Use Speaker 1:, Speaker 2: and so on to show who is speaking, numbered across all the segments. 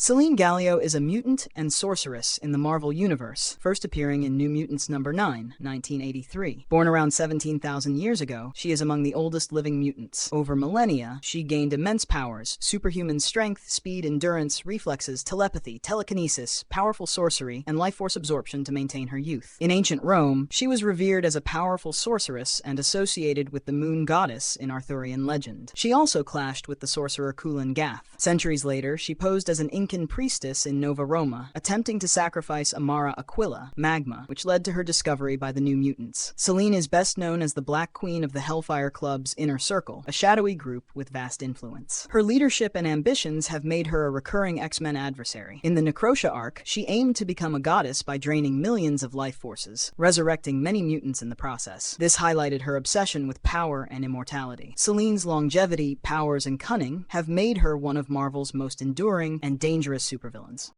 Speaker 1: Selene Gallio is a mutant and sorceress in the Marvel Universe, first appearing in New Mutants number 9, 1983. Born around 17,000 years ago, she is among the oldest living mutants. Over millennia, she gained immense powers, superhuman strength, speed, endurance, reflexes, telepathy, telekinesis, powerful sorcery, and life force absorption to maintain her youth. In ancient Rome, she was revered as a powerful sorceress and associated with the moon goddess in Arthurian legend. She also clashed with the sorcerer Kulan Gath. Centuries later, she posed as an Incan priestess in Nova Roma, attempting to sacrifice Amara Aquila, Magma, which led to her discovery by the New Mutants. Selene is best known as the Black Queen of the Hellfire Club's Inner Circle, a shadowy group with vast influence. Her leadership and ambitions have made her a recurring X-Men adversary. In the Necrotia arc, she aimed to become a goddess by draining millions of life forces, resurrecting many mutants in the process. This highlighted her obsession with power and immortality. Selene's longevity, powers, and cunning have made her one of Marvel's most enduring and dangerous supervillains.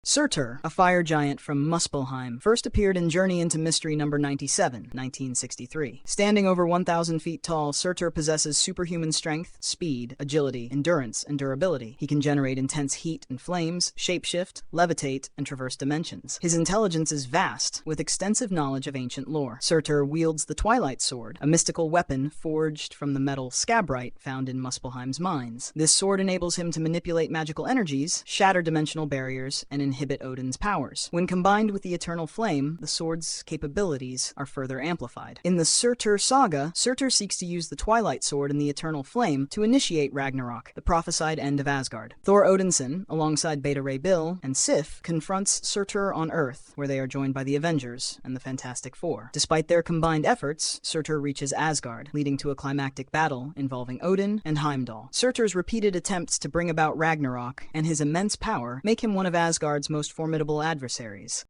Speaker 1: Surtur, a fire giant from Muspelheim, first appeared in Journey into Mystery number 97, 1963. Standing over 1,000 feet tall, Surtur possesses superhuman strength, speed, agility, endurance, and durability. He can generate intense heat and flames, shapeshift, levitate, and traverse dimensions. His intelligence is vast, with extensive knowledge of ancient lore. Surtur wields the Twilight Sword, a mystical weapon forged from the metal scabrite found in Muspelheim's mines. This sword enables him to manipulate magical energies, shatter dimensional barriers, and inhibit Odin's powers. When combined with the Eternal Flame, the sword's capabilities are further amplified. In the Surtur saga, Surtur seeks to use the Twilight Sword and the Eternal Flame to initiate Ragnarok, the prophesied end of Asgard. Thor Odinson, alongside Beta Ray Bill and Sif, confronts Surtur on Earth, where they are joined by the Avengers and the Fantastic Four. Despite their combined efforts, Surtur reaches Asgard, leading to a climactic battle involving Odin and Heimdall. Surtur's repeated attempts to bring about Ragnarok and his immense power make him one of Asgard's most formidable adversaries.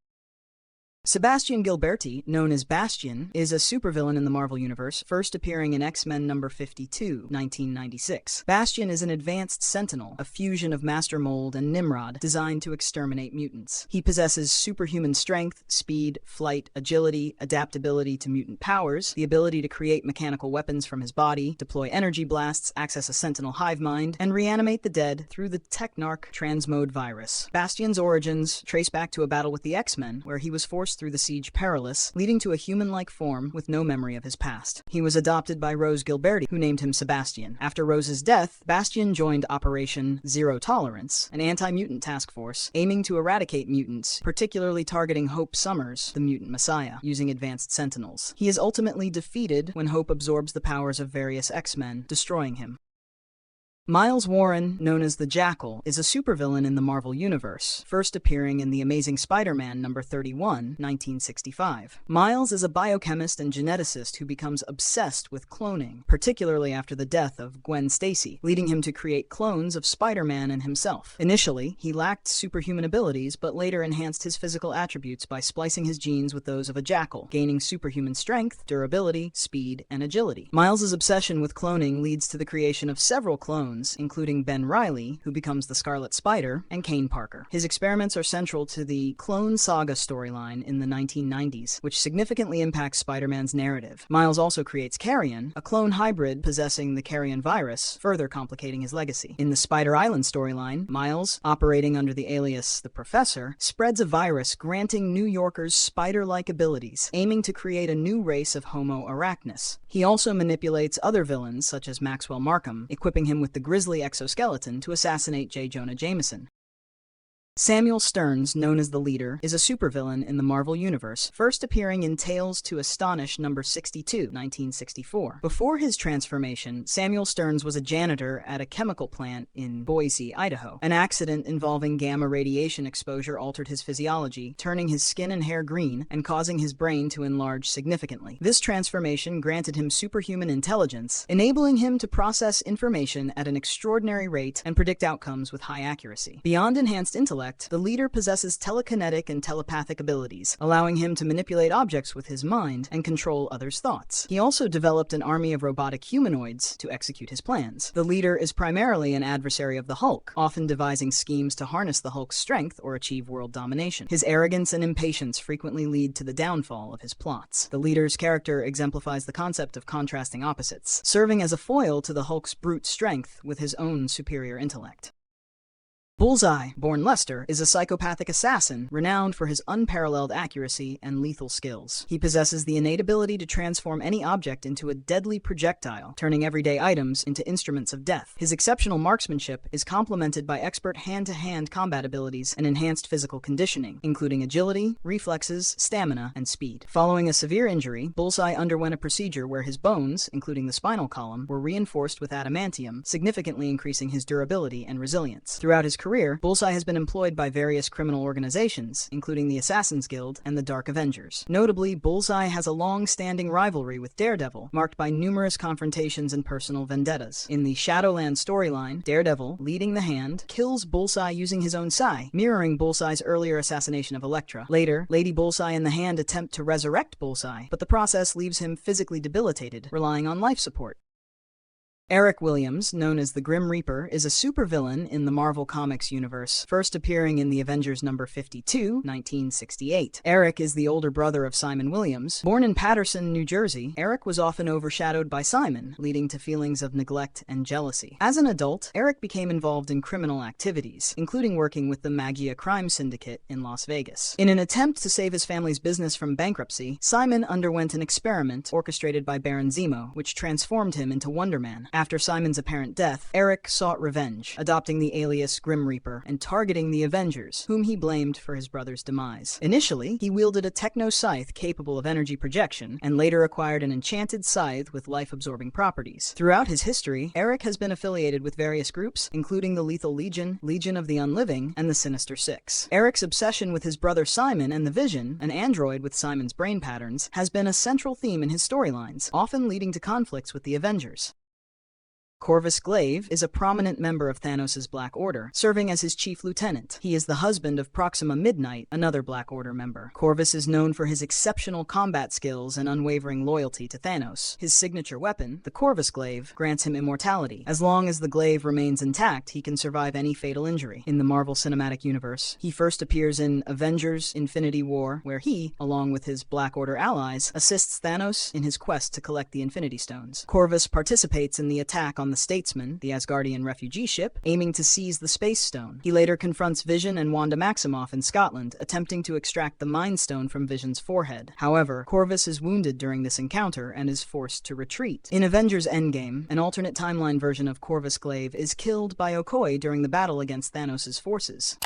Speaker 1: Sebastian Gilberti, known as Bastion, is a supervillain in the Marvel Universe, first appearing in X-Men number 52, 1996. Bastion is an advanced sentinel, a fusion of Master Mold and Nimrod, designed to exterminate mutants. He possesses superhuman strength, speed, flight, agility, adaptability to mutant powers, the ability to create mechanical weapons from his body, deploy energy blasts, access a sentinel hive mind, and reanimate the dead through the Technarch transmode virus. Bastion's origins trace back to a battle with the X-Men, where he was forced through the Siege Perilous, leading to a human-like form with no memory of his past. He was adopted by Rose Gilberti, who named him Sebastian. After Rose's death, Bastion joined Operation Zero Tolerance, an anti-mutant task force aiming to eradicate mutants, particularly targeting Hope Summers, the mutant messiah, using advanced sentinels. He is ultimately defeated when Hope absorbs the powers of various X-Men, destroying him. Miles Warren, known as the Jackal, is a supervillain in the Marvel Universe, first appearing in The Amazing Spider-Man number 31, 1965. Miles is a biochemist and geneticist who becomes obsessed with cloning, particularly after the death of Gwen Stacy, leading him to create clones of Spider-Man and himself. Initially, he lacked superhuman abilities, but later enhanced his physical attributes by splicing his genes with those of a jackal, gaining superhuman strength, durability, speed, and agility. Miles's obsession with cloning leads to the creation of several clones, including Ben Reilly, who becomes the Scarlet Spider, and Kane Parker. His experiments are central to the Clone Saga storyline in the 1990s, which significantly impacts Spider-Man's narrative. Miles also creates Carrion, a clone hybrid possessing the Carrion virus, further complicating his legacy. In the Spider Island storyline, Miles, operating under the alias The Professor, spreads a virus granting New Yorkers spider-like abilities, aiming to create a new race of Homo erectus. He also manipulates other villains, such as Maxwell Markham, equipping him with the Grizzly exoskeleton to assassinate J. Jonah Jameson. Samuel Stearns, known as the Leader, is a supervillain in the Marvel Universe, first appearing in Tales to Astonish number 62, 1964. Before his transformation, Samuel Stearns was a janitor at a chemical plant in Boise, Idaho. An accident involving gamma radiation exposure altered his physiology, turning his skin and hair green and causing his brain to enlarge significantly. This transformation granted him superhuman intelligence, enabling him to process information at an extraordinary rate and predict outcomes with high accuracy. Beyond enhanced intellect, the Leader possesses telekinetic and telepathic abilities, allowing him to manipulate objects with his mind and control others' thoughts. He also developed an army of robotic humanoids to execute his plans. The Leader is primarily an adversary of the Hulk, often devising schemes to harness the Hulk's strength or achieve world domination. His arrogance and impatience frequently lead to the downfall of his plots. The Leader's character exemplifies the concept of contrasting opposites, serving as a foil to the Hulk's brute strength with his own superior intellect. Bullseye, born Lester, is a psychopathic assassin renowned for his unparalleled accuracy and lethal skills. He possesses the innate ability to transform any object into a deadly projectile, turning everyday items into instruments of death. His exceptional marksmanship is complemented by expert hand-to-hand combat abilities and enhanced physical conditioning, including agility, reflexes, stamina, and speed. Following a severe injury, Bullseye underwent a procedure where his bones, including the spinal column, were reinforced with adamantium, significantly increasing his durability and resilience. Throughout his career, Bullseye has been employed by various criminal organizations, including the Assassin's Guild and the Dark Avengers. Notably, Bullseye has a long-standing rivalry with Daredevil, marked by numerous confrontations and personal vendettas. In the Shadowland storyline, Daredevil, leading the Hand, kills Bullseye using his own sai, mirroring Bullseye's earlier assassination of Elektra. Later, Lady Bullseye and the Hand attempt to resurrect Bullseye, but the process leaves him physically debilitated, relying on life support. Eric Williams, known as the Grim Reaper, is a supervillain in the Marvel Comics universe, first appearing in the Avengers number 52, 1968. Eric is the older brother of Simon Williams. Born in Paterson, New Jersey, Eric was often overshadowed by Simon, leading to feelings of neglect and jealousy. As an adult, Eric became involved in criminal activities, including working with the Magia crime syndicate in Las Vegas. In an attempt to save his family's business from bankruptcy, Simon underwent an experiment orchestrated by Baron Zemo, which transformed him into Wonder Man. After Simon's apparent death, Eric sought revenge, adopting the alias Grim Reaper and targeting the Avengers, whom he blamed for his brother's demise. Initially, he wielded a techno-scythe capable of energy projection, and later acquired an enchanted scythe with life-absorbing properties. Throughout his history, Eric has been affiliated with various groups, including the Lethal Legion, Legion of the Unliving, and the Sinister Six. Eric's obsession with his brother Simon and the Vision, an android with Simon's brain patterns, has been a central theme in his storylines, often leading to conflicts with the Avengers. Corvus Glaive is a prominent member of Thanos' Black Order, serving as his chief lieutenant. He is the husband of Proxima Midnight, another Black Order member. Corvus is known for his exceptional combat skills and unwavering loyalty to Thanos. His signature weapon, the Corvus Glaive, grants him immortality. As long as the glaive remains intact, he can survive any fatal injury. In the Marvel Cinematic Universe, he first appears in Avengers: Infinity War, where he, along with his Black Order allies, assists Thanos in his quest to collect the Infinity Stones. Corvus participates in the attack on the Statesman, the Asgardian refugee ship, aiming to seize the Space Stone. He later confronts Vision and Wanda Maximoff in Scotland, attempting to extract the Mind Stone from Vision's forehead. However, Corvus is wounded during this encounter and is forced to retreat. In Avengers Endgame, an alternate timeline version of Corvus Glaive is killed by Okoye during the battle against Thanos' forces.